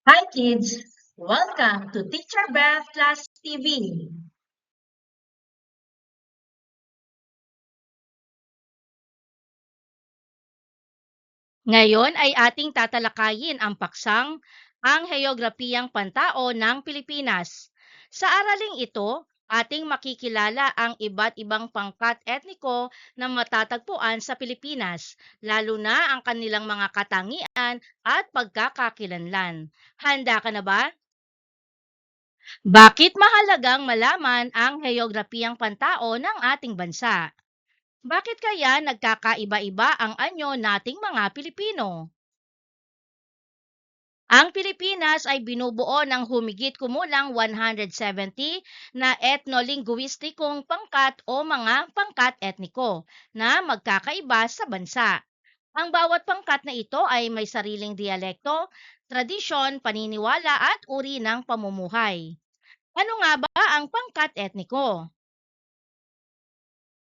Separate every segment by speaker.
Speaker 1: Hi kids! Welcome to Teacher Beth Class TV.
Speaker 2: Ngayon ay ating tatalakayin ang paksang ang Heograpiyang Pantao ng Pilipinas. Sa araling ito, ating makikilala ang iba't ibang pangkat etniko na matatagpuan sa Pilipinas, lalo na ang kanilang mga katangian at pagkakakilanlan. Handa ka na ba? Bakit mahalagang malaman ang Heograpiyang Pantao ng ating bansa? Bakit kaya nagkakaiba-iba ang anyo nating mga Pilipino? Ang Pilipinas ay binubuo ng humigit kumulang 170 na etnolinguistikong pangkat o mga pangkat etniko na magkakaiba sa bansa. Ang bawat pangkat na ito ay may sariling dialekto, tradisyon, paniniwala at uri ng pamumuhay. Ano nga ba ang pangkat etniko?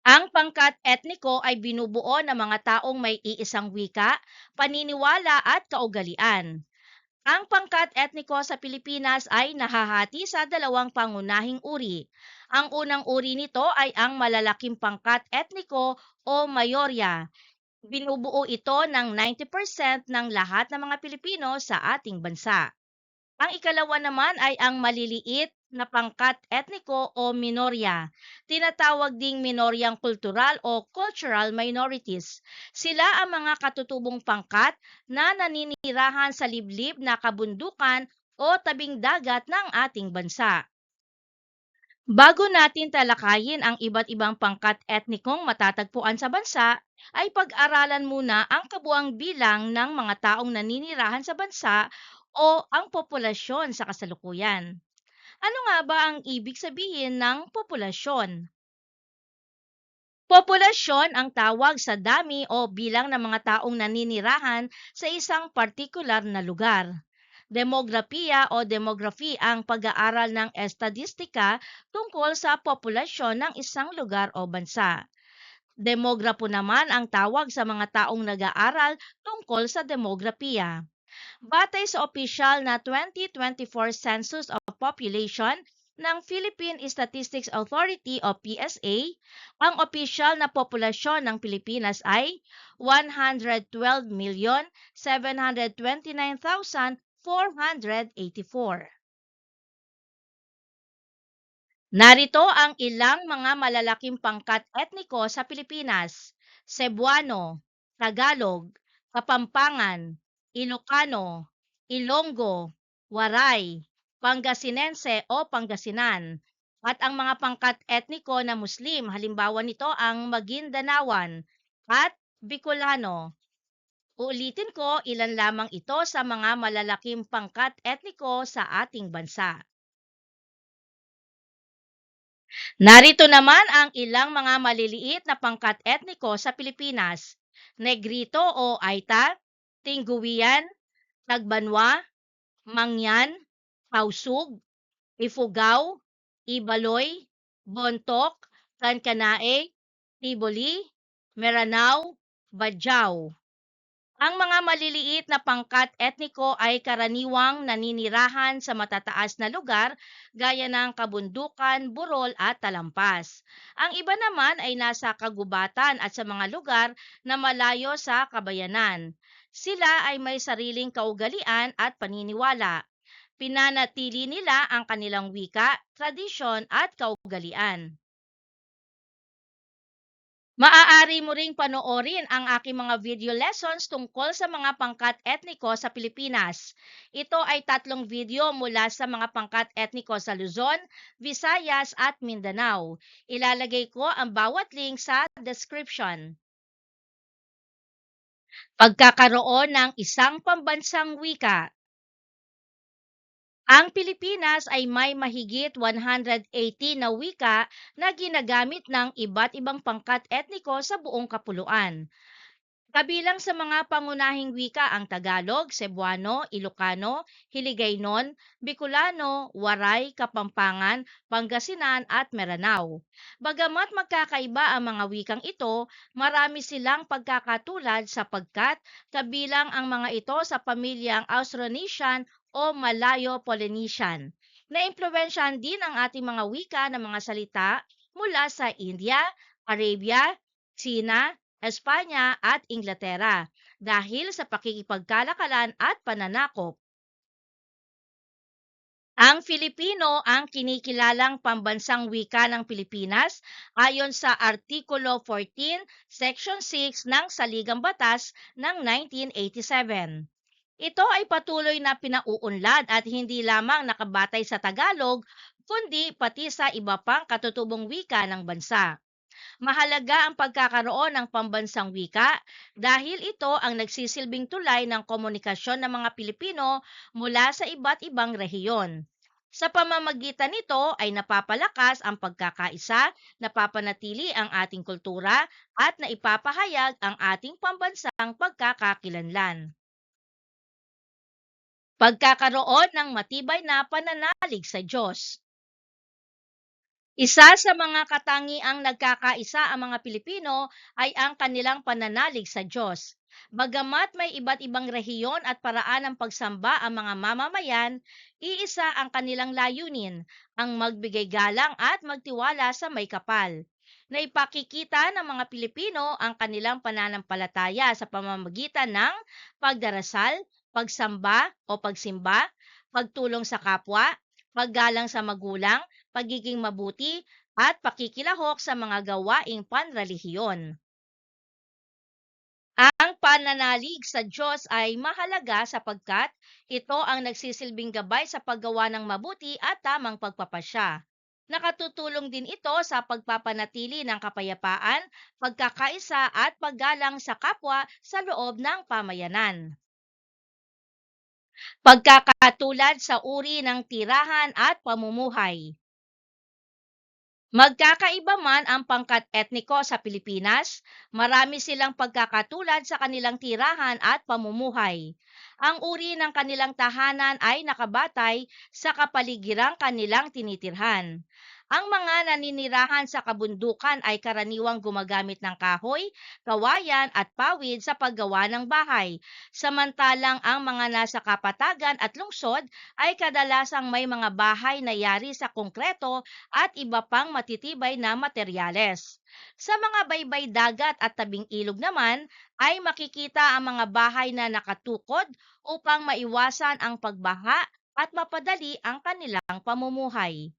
Speaker 2: Ang pangkat etniko ay binubuo ng mga taong may iisang wika, paniniwala at kaugalian. Ang pangkat etniko sa Pilipinas ay nahahati sa dalawang pangunahing uri. Ang unang uri nito ay ang malalaking pangkat etniko o mayorya. Binubuo ito ng 90% ng lahat ng mga Pilipino sa ating bansa. Ang ikalawa naman ay ang maliliit na pangkat etniko o minorya. Tinatawag ding minoryang kultural o cultural minorities. Sila ang mga katutubong pangkat na naninirahan sa liblib na kabundukan o tabing dagat ng ating bansa. Bago natin talakayin ang iba't ibang pangkat etnikong matatagpuan sa bansa, ay pag-aralan muna ang kabuang bilang ng mga taong naninirahan sa bansa o ang populasyon sa kasalukuyan. Ano nga ba ang ibig sabihin ng populasyon? Populasyon ang tawag sa dami o bilang ng mga taong naninirahan sa isang partikular na lugar. Demografiya o demography ang pag-aaral ng estadistika tungkol sa populasyon ng isang lugar o bansa. Demograpo naman ang tawag sa mga taong nag-aaral tungkol sa demografiya. Batay sa opisyal na 2024 Census of Population ng Philippine Statistics Authority o PSA, ang opisyal na populasyon ng Pilipinas ay 112,729,484. Narito ang ilang mga malalaking pangkat etniko sa Pilipinas: Cebuano, Tagalog, Kapampangan, Ilocano, Ilonggo, Waray, Pangasinense o Pangasinan, at ang mga pangkat etniko na Muslim, halimbawa nito ang Magindanawan at Bicolano. Uulitin ko, ilan lamang ito sa mga malalaking pangkat etniko sa ating bansa. Narito naman ang ilang mga maliliit na pangkat etniko sa Pilipinas: Negrito o Aita, Tingguian, Tagbanwa, Mangyan, Tausug, Ifugao, Ibaloy, Bontok, Kankanae, Tiboli, Meranao, Badjao. Ang mga maliliit na pangkat etniko ay karaniwang naninirahan sa matataas na lugar gaya ng kabundukan, burol at talampas. Ang iba naman ay nasa kagubatan at sa mga lugar na malayo sa kabayanan. Sila ay may sariling kaugalian at paniniwala. Pinanatili nila ang kanilang wika, tradisyon at kaugalian. Maaari mo ring panoorin ang aking mga video lessons tungkol sa mga pangkat etniko sa Pilipinas. Ito ay 3 video mula sa mga pangkat etniko sa Luzon, Visayas at Mindanao. Ilalagay ko ang bawat link sa description. Pagkakaroon ng isang pambansang wika. Ang Pilipinas ay may mahigit 180 na wika na ginagamit ng iba't ibang pangkat etniko sa buong kapuluan. Kabilang sa mga pangunahing wika ang Tagalog, Cebuano, Ilocano, Hiligaynon, Bicolano, Waray, Kapampangan, Pangasinan at Meranao. Bagamat magkakaiba ang mga wikang ito, marami silang pagkakatulad sapagkat kabilang ang mga ito sa pamilyang Austronesian o Malayo-Polynesian. Naimpluwensyahan din ang ating mga wika ng mga salita mula sa India, Arabia, China, Espanya at Inglaterra dahil sa pakikipagkalakalan at pananakop. Ang Filipino ang kinikilalang pambansang wika ng Pilipinas ayon sa Artikulo 14, Section 6 ng Saligang Batas ng 1987. Ito ay patuloy na pinauunlad at hindi lamang nakabatay sa Tagalog, kundi pati sa iba pang katutubong wika ng bansa. Mahalaga ang pagkakaroon ng pambansang wika dahil ito ang nagsisilbing tulay ng komunikasyon ng mga Pilipino mula sa iba't ibang rehiyon. Sa pamamagitan nito ay napapalakas ang pagkakaisa, napapanatili ang ating kultura at naipapahayag ang ating pambansang pagkakakilanlan. Pagkakaroon ng matibay na pananalig sa Diyos. Isa sa mga katangiang nagkakaisa ang mga Pilipino ay ang kanilang pananalig sa Diyos. Bagamat may iba't ibang rehiyon at paraan ng pagsamba ang mga mamamayan, iisa ang kanilang layunin, ang magbigay galang at magtiwala sa may kapal. Naipakikita ng mga Pilipino ang kanilang pananampalataya sa pamamagitan ng pagdarasal, pagsamba o pagsimba, pagtulong sa kapwa, paggalang sa magulang, pagiging mabuti, at pakikilahok sa mga gawaing panrelihiyon. Ang pananalig sa Diyos ay mahalaga sapagkat ito ang nagsisilbing gabay sa paggawa ng mabuti at tamang pagpapasya. Nakatutulong din ito sa pagpapanatili ng kapayapaan, pagkakaisa at paggalang sa kapwa sa loob ng pamayanan. Pagkakatulad sa uri ng tirahan at pamumuhay. Magkakaiba man ang pangkat etniko sa Pilipinas, marami silang pagkakatulad sa kanilang tirahan at pamumuhay. Ang uri ng kanilang tahanan ay nakabatay sa kapaligirang kanilang tinitirhan. Ang mga naninirahan sa kabundukan ay karaniwang gumagamit ng kahoy, kawayan at pawid sa paggawa ng bahay, samantalang ang mga nasa kapatagan at lungsod ay kadalasang may mga bahay na yari sa konkreto at iba pang matitibay na materyales. Sa mga baybay dagat at tabing ilog naman ay makikita ang mga bahay na nakatukod upang maiwasan ang pagbaha at mapadali ang kanilang pamumuhay.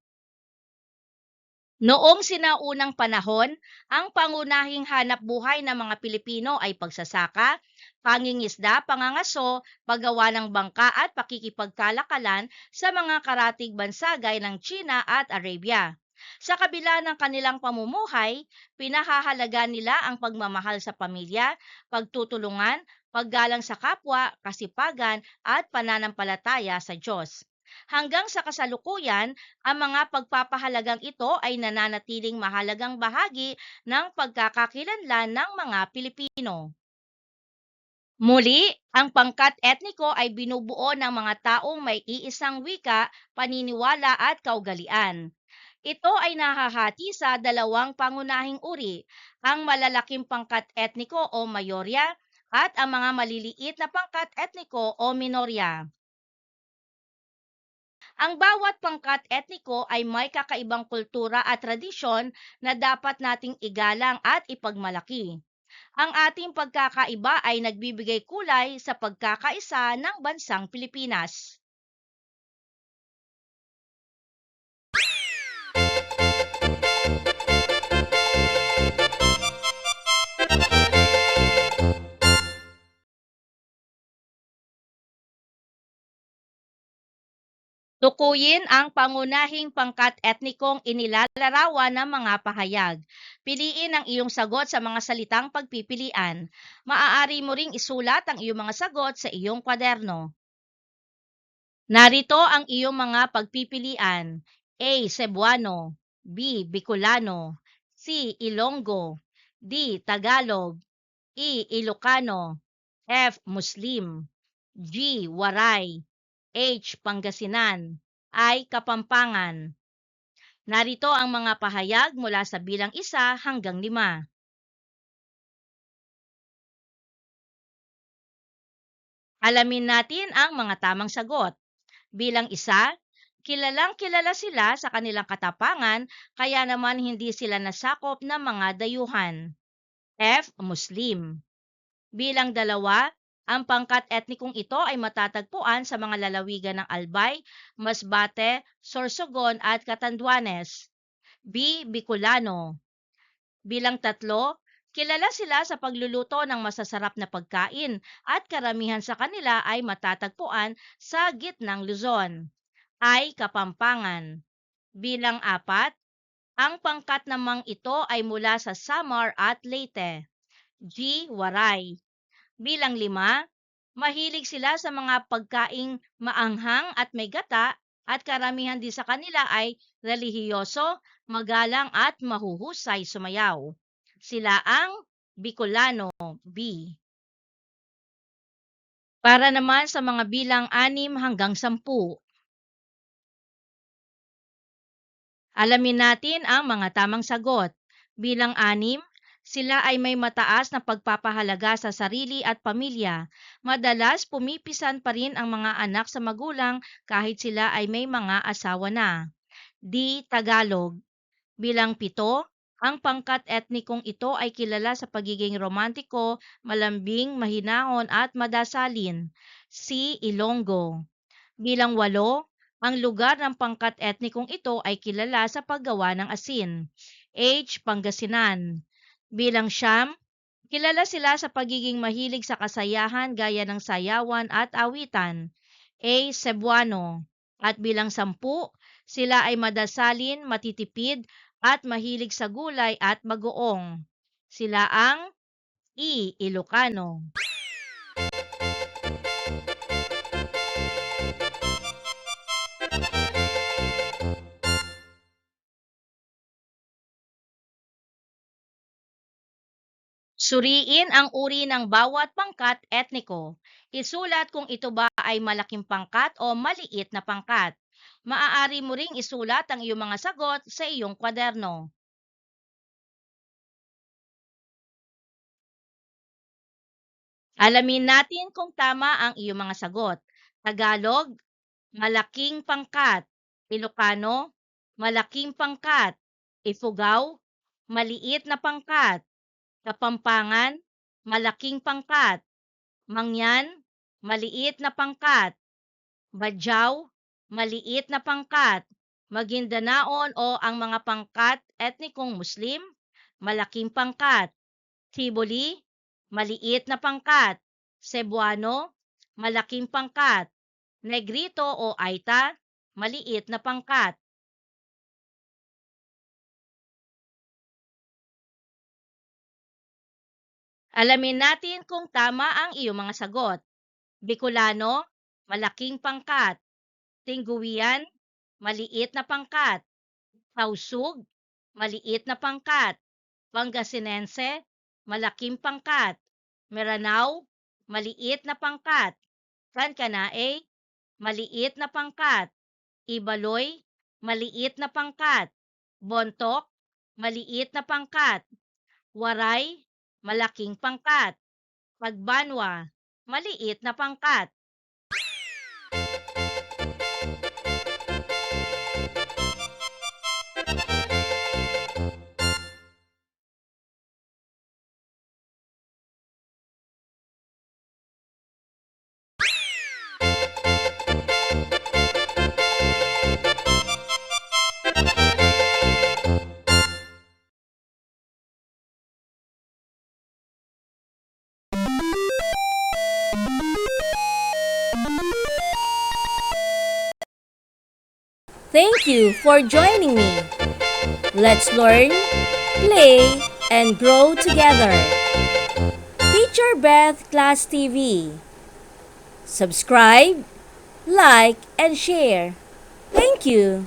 Speaker 2: Noong sinaunang panahon, ang pangunahing hanapbuhay ng mga Pilipino ay pagsasaka, pangingisda, pangangaso, paggawa ng bangka at pakikipagkalakalan sa mga karatig bansa gaya ng China at Arabia. Sa kabila ng kanilang pamumuhay, pinahahalaga nila ang pagmamahal sa pamilya, pagtutulungan, paggalang sa kapwa, kasipagan at pananampalataya sa Diyos. Hanggang sa kasalukuyan, ang mga pagpapahalagang ito ay nananatiling mahalagang bahagi ng pagkakakilanlan ng mga Pilipino. Muli, ang pangkat etniko ay binubuo ng mga taong may iisang wika, paniniwala at kaugalian. Ito ay nahahati sa dalawang pangunahing uri, ang malalaking pangkat etniko o mayorya at ang mga maliliit na pangkat etniko o minorya. Ang bawat pangkat etniko ay may kakaibang kultura at tradisyon na dapat nating igalang at ipagmalaki. Ang ating pagkakaiba ay nagbibigay kulay sa pagkakaisa ng bansang Pilipinas. Tukuyin ang pangunahing pangkat etnikong inilalarawan ng mga pahayag. Piliin ang iyong sagot sa mga salitang pagpipilian. Maaari mo ring isulat ang iyong mga sagot sa iyong kwaderno. Narito ang iyong mga pagpipilian. A. Cebuano, B. Bicolano, C. Ilonggo, D. Tagalog, E. Ilocano, F. Muslim, G. Waray, H. Pangasinan, I. Kapampangan. Narito ang mga pahayag mula sa bilang 1 hanggang 5. Alamin natin ang mga tamang sagot. Bilang isa, kilalang-kilala sila sa kanilang katapangan kaya naman hindi sila nasakop ng mga dayuhan. F. Muslim. Bilang dalawa, ang pangkat etnikong ito ay matatagpuan sa mga lalawigan ng Albay, Masbate, Sorsogon at Catanduanes. B. Bicolano. Bilang tatlo, kilala sila sa pagluluto ng masasarap na pagkain at karamihan sa kanila ay matatagpuan sa gitnang Luzon. I. Kapampangan. Bilang apat, ang pangkat namang ito ay mula sa Samar at Leyte. G. Waray. Bilang lima, mahilig sila sa mga pagkaing maanghang at may gata at karamihan din sa kanila ay relihiyoso, magalang at mahuhusay sumayaw. Sila ang Bicolano, B. Para naman sa mga bilang 6 hanggang 10. Alamin natin ang mga tamang sagot. Bilang 6, sila ay may mataas na pagpapahalaga sa sarili at pamilya. Madalas pumipisan pa rin ang mga anak sa magulang kahit sila ay may mga asawa na. D. Tagalog. Bilang 7, ang pangkat etnikong ito ay kilala sa pagiging romantiko, malambing, mahinahon at madasalin. C. Ilonggo. Bilang 8, ang lugar ng pangkat etnikong ito ay kilala sa paggawa ng asin. H. Pangasinan. Bilang 9, kilala sila sa pagiging mahilig sa kasayahan gaya ng sayawan at awitan. A. Cebuano. At bilang 10, sila ay madasalin, matitipid, at mahilig sa gulay at bagoong. Sila ang E. Ilocano. Suriin ang uri ng bawat pangkat etniko. Isulat kung ito ba ay malaking pangkat o maliit na pangkat. Maaari mo ring isulat ang iyong mga sagot sa iyong kwaderno. Alamin natin kung tama ang iyong mga sagot. Tagalog, malaking pangkat. Ilocano, malaking pangkat. Ifugao, maliit na pangkat. Kapampangan, malaking pangkat. Mangyan, maliit na pangkat. Badyaw, maliit na pangkat. Magindanaon o ang mga pangkat etnikong Muslim, malaking pangkat. Tiboli, maliit na pangkat. Cebuano, malaking pangkat. Negrito o Aita, maliit na pangkat. Alamin natin kung tama ang iyong mga sagot. Bicolano, malaking pangkat. Tingguian, maliit na pangkat. Tausug, maliit na pangkat. Pangasinense, malaking pangkat. Meranao, maliit na pangkat. Kankanae, maliit na pangkat. Ibaloy, maliit na pangkat. Bontok, maliit na pangkat. Waray, malaking pangkat. Pagbanwa, maliit na pangkat.
Speaker 3: Thank you for joining me. Let's learn, play, and grow together. Teacher Beth Class TV. Subscribe, like, and share. Thank you.